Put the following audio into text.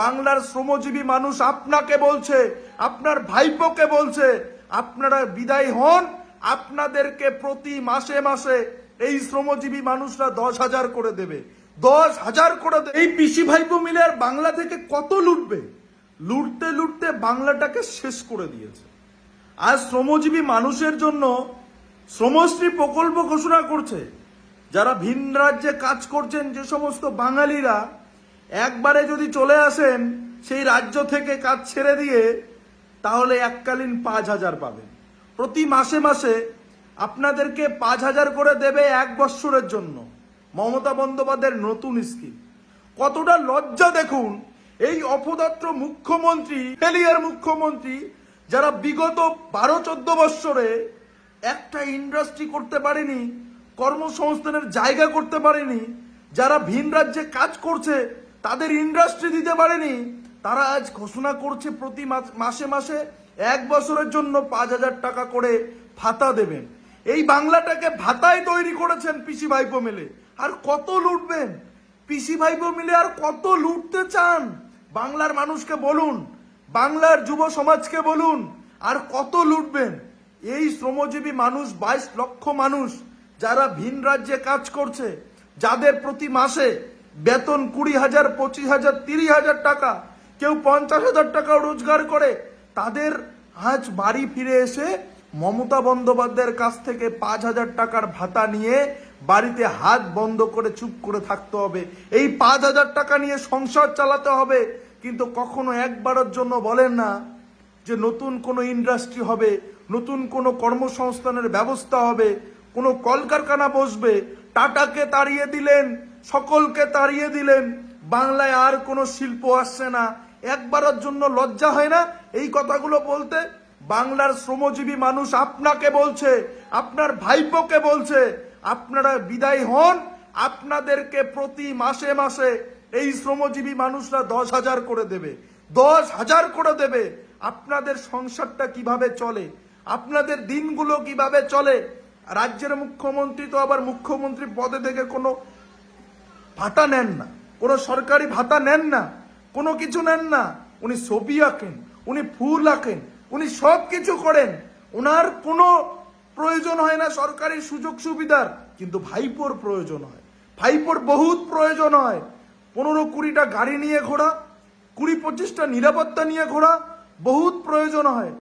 বাংলার শ্রমজীবী মানুষ আপনাকে বলছে, আপনার ভাইপোকে বলছে, আপনারা বিদায় হন। আপনাদেরকে প্রতি মাসে মাসে এই শ্রমজীবী মানুষরা 10,000 করে দেবে, 10,000 করে দেবে। এই পিসি ভাইপো মিলে আর বাংলা থেকে কত লুটবে? লুটতে লুটতে বাংলাটাকে শেষ করে দিয়েছে। আজ শ্রমজীবী মানুষের জন্য শ্রমশ্রী প্রকল্প ঘোষণা করছে। যারা ভিন রাজ্যে কাজ করছেন, যে সমস্ত বাঙালিরা একবারে যদি চলে আসেন সেই রাজ্য থেকে কাজ ছেড়ে দিয়ে, তাহলে এককালীন 5,000 পাবেন। প্রতি মাসে মাসে আপনাদেরকে 5,000 করে দেবে 1 বৎসরের জন্য। মমতা বন্দ্যোপাধ্যায়ের নতুন স্কিম। কতটা লজ্জা দেখুন এই অপদার্থ মুখ্যমন্ত্রী, ফেলিয়ার মুখ্যমন্ত্রী, যারা বিগত 12-14 বৎসরে একটা ইন্ডাস্ট্রি করতে পারেনি, কর্মসংস্থানের জায়গা করতে পারেনি, যারা ভিন রাজ্যে কাজ করছে তাদের ইন্ডাস্ট্রি দিতে পারেনি, তারা আজ ঘোষণা করছে প্রতি মাসে মাসে 1 বছরের জন্য 5,000 টাকা করে ভাতা দেবেন। এই বাংলাটাকে ভাতায় তৈরি করেছেন পিসি ভাইপো মিলে। আর কত লুটবেন পিসি ভাইপো মিলে? আর কত লুটতে চান? বাংলার মানুষকে বলুন, বাংলার যুব সমাজকে বলুন, আর কত লুটবেন? এই শ্রমজীবী মানুষ, 22 লক্ষ মানুষ যারা ভিন রাজ্যে কাজ করছে, যাদের প্রতি মাসে বেতন 20,000, 25,000, 30,000 টাকা, কেউ 50,000 টাকাও রোজগার করে, তাদের আজ বাড়ি ফিরে এসে মমতা বন্দ্যোপাধ্যায়ের কাছ থেকে 5,000 টাকার ভাতা নিয়ে বাড়িতে হাত বন্ধ করে চুপ করে থাকতে হবে। এই 5,000 টাকা নিয়ে সংসার চালাতে হবে। কিন্তু কখনো একবারের জন্য বলেন না যে নতুন কোনো ইন্ডাস্ট্রি হবে, নতুন কোনো কর্মসংস্থানের ব্যবস্থা হবে, কোনো কলকারখানা বসবে। টাটাকে তাড়িয়ে দিলেন, সকলকে তাড়িয়ে দিলেন, বাংলায় আর কোনো শিল্প আসছে না। একবারের জন্য লজ্জা হয় না এই কথাগুলো বলতে? বাংলার শ্রমজীবী মানুষ আপনাকে বলছে, আপনার ভাইপোকে বলছে, আপনারা বিদায় হন। আপনাদেরকে প্রতি মাসে মাসে এই শ্রমজীবী মানুষরা 10,000 করে দেবে, 10,000 করে দেবে। আপনাদের সংসারটা কিভাবে চলে? আপনাদের দিনগুলো কিভাবে চলে? রাজ্যের মুখ্যমন্ত্রী তো আবার মুখ্যমন্ত্রী পদে থেকে কোনো ভাতা নেন না, কোনো সরকারি ভাতা নেন না, কোনো কিছু নেন না। উনি ছবি আঁকেন, উনি ফুল আঁকেন, উনি সব কিছু করেন। ওনার কোনো প্রয়োজন হয় না সরকারি সুযোগ সুবিধার, কিন্তু ভাইপোর প্রয়োজন হয়। ভাইপোর বহুত প্রয়োজন হয়। 15-20টা গাড়ি নিয়ে ঘোরা, 20-25টা নিরাপত্তা নিয়ে ঘোরা, বহুত প্রয়োজন হয়।